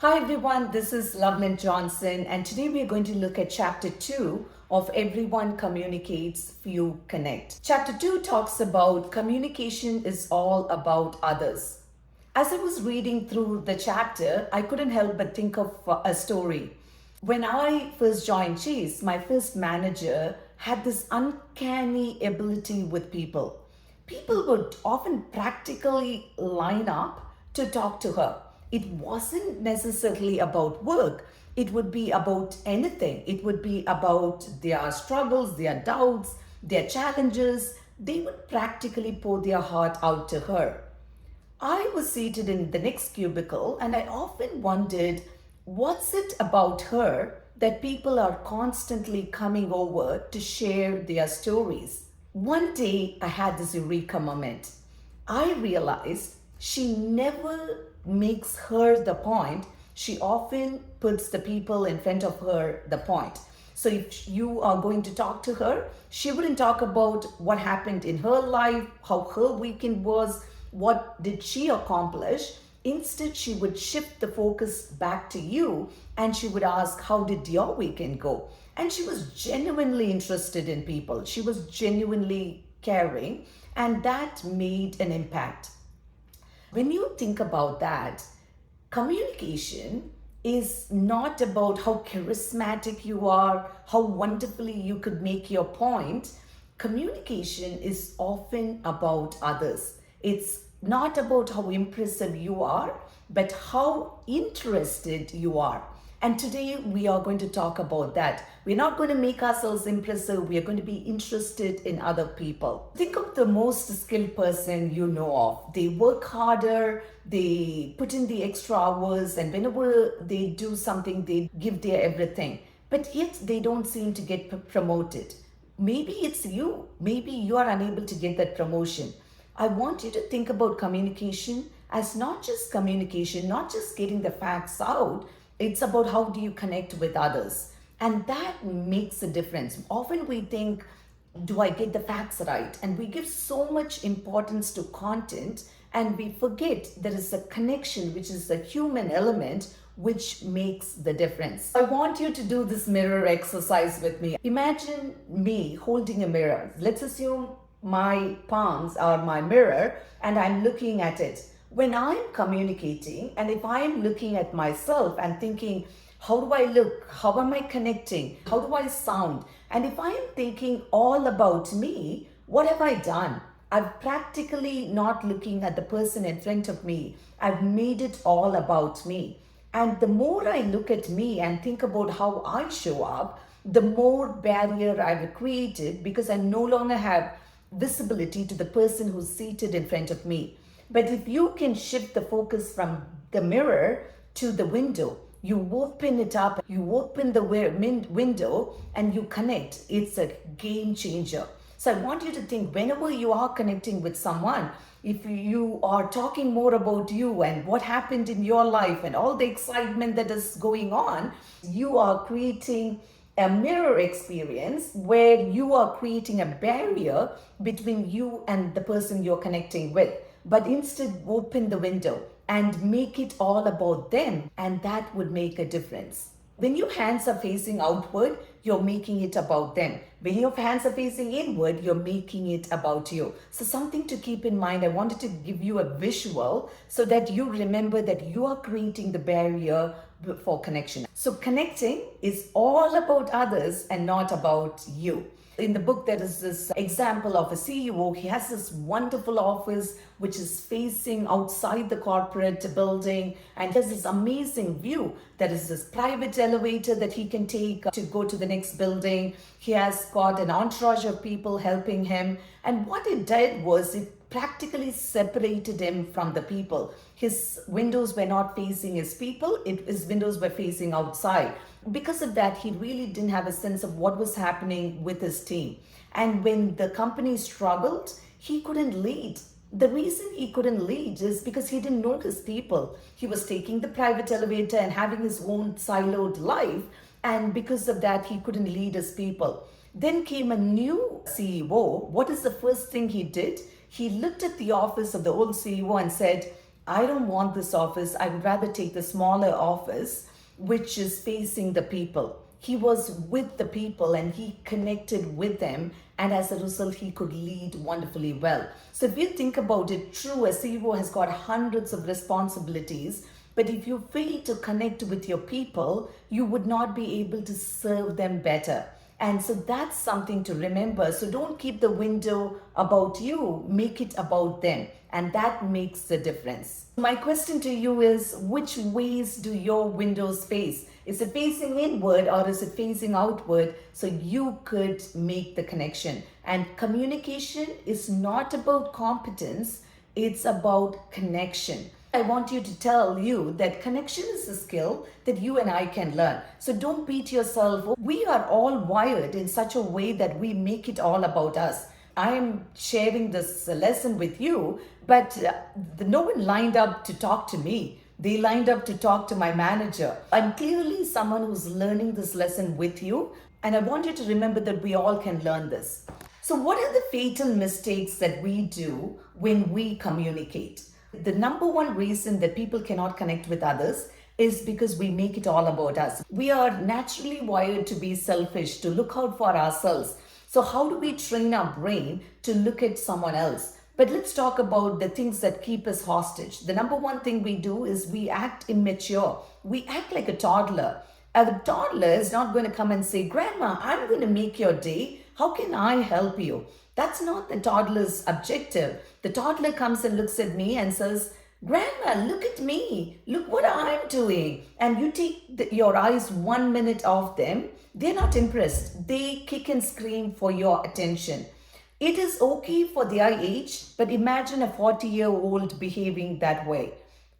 Hi everyone, this is Loveland Johnson, and today we are going to look at chapter 2 of Everyone Communicates, Few Connect. Chapter 2 talks about communication is all about others. As I was reading through the chapter, I couldn't help but think of a story. When I first joined Chase, my first manager had this uncanny ability with people. People would often practically line up to talk to her. It wasn't necessarily about work. It would be about anything. It would be about their struggles, their doubts, their challenges. They would practically pour their heart out to her. I was seated in the next cubicle and I often wondered, what's it about her that people are constantly coming over to share their stories? One day I had this eureka moment. I realized she never makes her the point. She often puts the people in front of her the point. So if you are going to talk to her, she wouldn't talk about what happened in her life, how her weekend was, what did she accomplish. Instead, she would shift the focus back to you and she would ask, how did your weekend go? And she was genuinely interested in people. She was genuinely caring, and that made an impact. When you think about that, communication is not about how charismatic you are, how wonderfully you could make your point. Communication is often about others. It's not about how impressive you are, but how interested you are. And today we are going to talk about that. We're not going to make ourselves impressive. We are going to be interested in other people. Think of the most skilled person you know of. They work harder, they put in the extra hours, and whenever they do something, they give their everything. But yet they don't seem to get promoted. Maybe it's you. Maybe you are unable to get that promotion. I want you to think about communication as not just communication, not just getting the facts out. It's about how do you connect with others. And that makes a difference. Often we think, do I get the facts right? And we give so much importance to content and we forget there is a connection, which is a human element, which makes the difference. I want you to do this mirror exercise with me. Imagine me holding a mirror. Let's assume my palms are my mirror and I'm looking at it. When I'm communicating and if I'm looking at myself and thinking, how do I look? How am I connecting? How do I sound? And if I'm thinking all about me, what have I done? I've practically not looking at the person in front of me. I've made it all about me. And the more I look at me and think about how I show up, the more barrier I've created because I no longer have visibility to the person who's seated in front of me. But if you can shift the focus from the mirror to the window, you open it up, you open the window and you connect. It's a game changer. So I want you to think whenever you are connecting with someone, if you are talking more about you and what happened in your life and all the excitement that is going on, you are creating a mirror experience where you are creating a barrier between you and the person you're connecting with. But instead, open the window and make it all about them, and that would make a difference. When your hands are facing outward, you're making it about them. When your hands are facing inward, you're making it about you. So something to keep in mind, I wanted to give you a visual so that you remember that you are creating the barrier for connection. So connecting is all about others and not about you. In the book, there is this example of a CEO. He has this wonderful office which is facing outside the corporate building, and he has this amazing view. There is this private elevator that he can take to go to the next building. He has got an entourage of people helping him. And what it did was it practically separated him from the people. His windows were not facing his people, his windows were facing outside. Because of that, he really didn't have a sense of what was happening with his team. And when the company struggled, he couldn't lead. The reason he couldn't lead is because he didn't know his people. He was taking the private elevator and having his own siloed life. And because of that, he couldn't lead his people. Then came a new CEO. What is the first thing he did? He looked at the office of the old CEO and said, I don't want this office. I would rather take the smaller office, which is facing the people. He was with the people and he connected with them. And as a result, he could lead wonderfully well. So if you think about it, true, a CEO has got hundreds of responsibilities. But if you fail to connect with your people, you would not be able to serve them better. And so that's something to remember. So don't keep the window about you, make it about them. And that makes the difference. My question to you is, which ways do your windows face? Is it facing inward or is it facing outward? So you could make the connection. And communication is not about competence, it's about connection. I want you to tell you that connection is a skill that you and I can learn. So don't beat yourself. We are all wired in such a way that we make it all about us. I am sharing this lesson with you, but no one lined up to talk to me. They lined up to talk to my manager. I'm clearly someone who's learning this lesson with you, and I want you to remember that we all can learn this. So, what are the fatal mistakes that we do when we communicate? The number one reason that people cannot connect with others is because we make it all about us. We are naturally wired to be selfish, to look out for ourselves. So, how do we train our brain to look at someone else? But let's talk about the things that keep us hostage. The number one thing we do is we act immature. We act like a toddler. A toddler is not going to come and say, Grandma, I'm going to make your day. How can I help you? That's not the toddler's objective. The toddler comes and looks at me and says, Grandma, look at me. Look what I'm doing. And you take your eyes 1 minute off them. They're not impressed. They kick and scream for your attention. It is okay for their age, but imagine a 40-year-old behaving that way.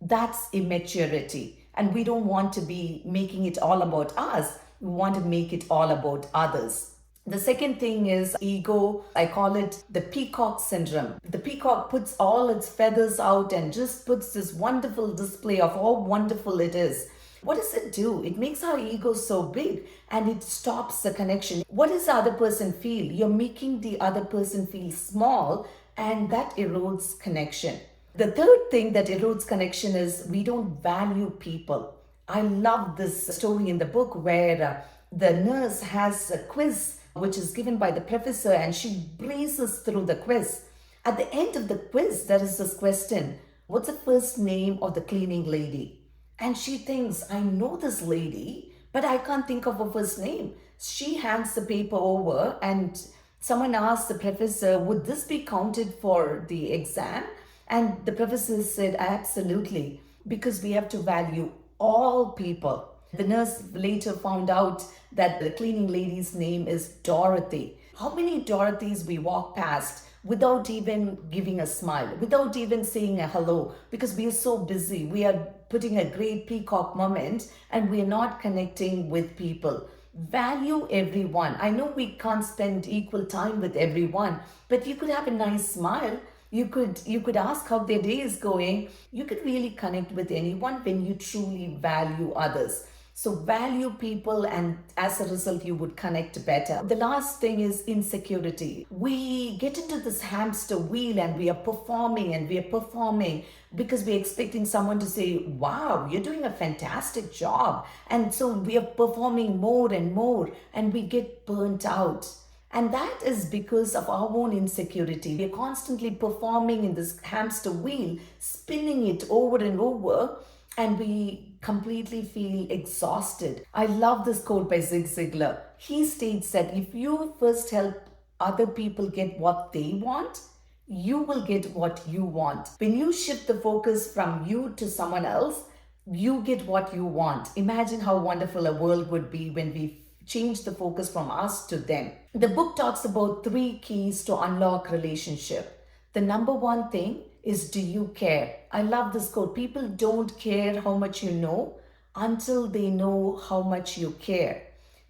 That's immaturity. And we don't want to be making it all about us. We want to make it all about others. The second thing is ego. I call it the peacock syndrome. The peacock puts all its feathers out and just puts this wonderful display of how wonderful it is. What does it do? It makes our ego so big and it stops the connection. What does the other person feel? You're making the other person feel small, and that erodes connection. The third thing that erodes connection is we don't value people. I love this story in the book where the nurse has a quiz which is given by the professor and she breezes through the quiz. At the end of the quiz, there is this question: what's the first name of the cleaning lady? And she thinks, I know this lady, but I can't think of her first name. She hands the paper over and someone asks the professor, would this be counted for the exam? And the professor said, absolutely, because we have to value all people. The nurse later found out that the cleaning lady's name is Dorothy. How many Dorothys we walk past without even giving a smile, without even saying a hello, because we are so busy. We are putting a great peacock moment and we are not connecting with people. Value everyone. I know we can't spend equal time with everyone, but you could have a nice smile. You could ask how their day is going. You could really connect with anyone when you truly value others. So value people, and as a result, you would connect better. The last thing is insecurity. We get into this hamster wheel and we are performing because we're expecting someone to say, wow, you're doing a fantastic job. And so we are performing more and more and we get burnt out. And that is because of our own insecurity. We're constantly performing in this hamster wheel, spinning it over and over, and we completely feel exhausted. I love this quote by Zig Ziglar. He states that if you first help other people get what they want, you will get what you want. When you shift the focus from you to someone else, you get what you want. Imagine how wonderful a world would be when we change the focus from us to them. The book talks about 3 keys to unlock relationship. The number one thing is, do you care? I love this quote. People don't care how much you know until they know how much you care.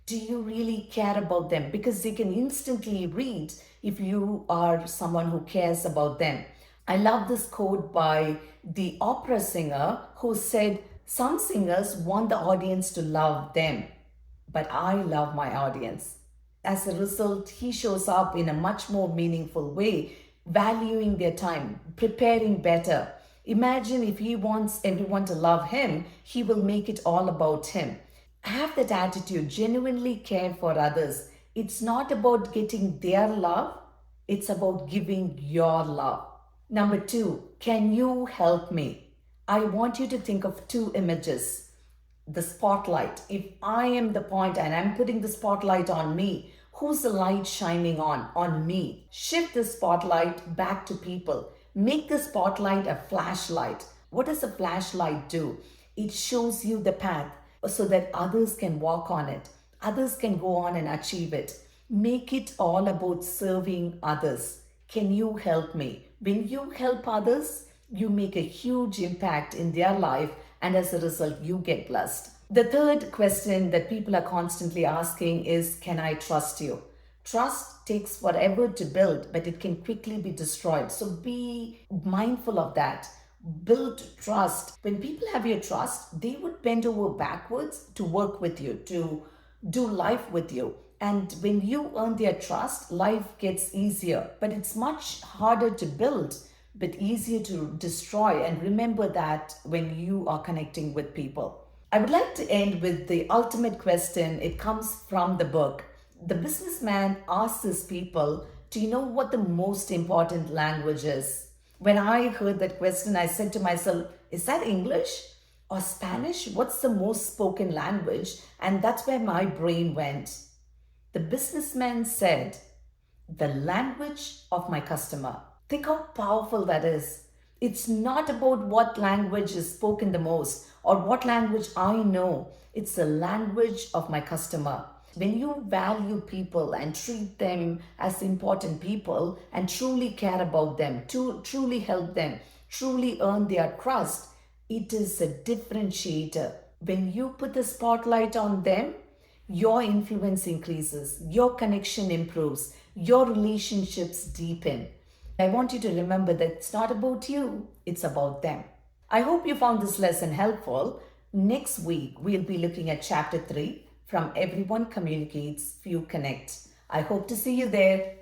Do you really care about them? Because they can instantly read if you are someone who cares about them. I love this quote by the opera singer who said, some singers want the audience to love them, but I love my audience. As a result, he shows up in a much more meaningful way, valuing their time, preparing better. Imagine if he wants everyone to love him, he will make it all about him. Have that attitude, genuinely care for others. It's not about getting their love, it's about giving your love. Number two, can you help me? I want you to think of two images. The spotlight. If I am the point and I'm putting the spotlight on me, who's the light shining on? On me. Shift the spotlight back to people. Make the spotlight a flashlight. What does a flashlight do? It shows you the path so that others can walk on it. Others can go on and achieve it. Make it all about serving others. Can you help me? When you help others, you make a huge impact in their life, and as a result, you get blessed. The third question that people are constantly asking is, can I trust you? Trust takes forever to build, but it can quickly be destroyed. So be mindful of that. Build trust. When people have your trust, they would bend over backwards to work with you, to do life with you. And when you earn their trust, life gets easier. But it's much harder to build, but easier to destroy. And remember that when you are connecting with people. I would like to end with the ultimate question. It comes from the book. The businessman asks his people, do you know what the most important language is? When I heard that question, I said to myself, is that English or Spanish? What's the most spoken language? And that's where my brain went. The businessman said, the language of my customer. Think how powerful that is. It's not about what language is spoken the most or what language I know. It's the language of my customer. When you value people and treat them as important people and truly care about them, to truly help them, truly earn their trust, it is a differentiator. When you put the spotlight on them, your influence increases, your connection improves, your relationships deepen. I want you to remember that it's not about you, it's about them. I hope you found this lesson helpful. Next week, we'll be looking at chapter 3 from Everyone Communicates, Few Connect. I hope to see you there.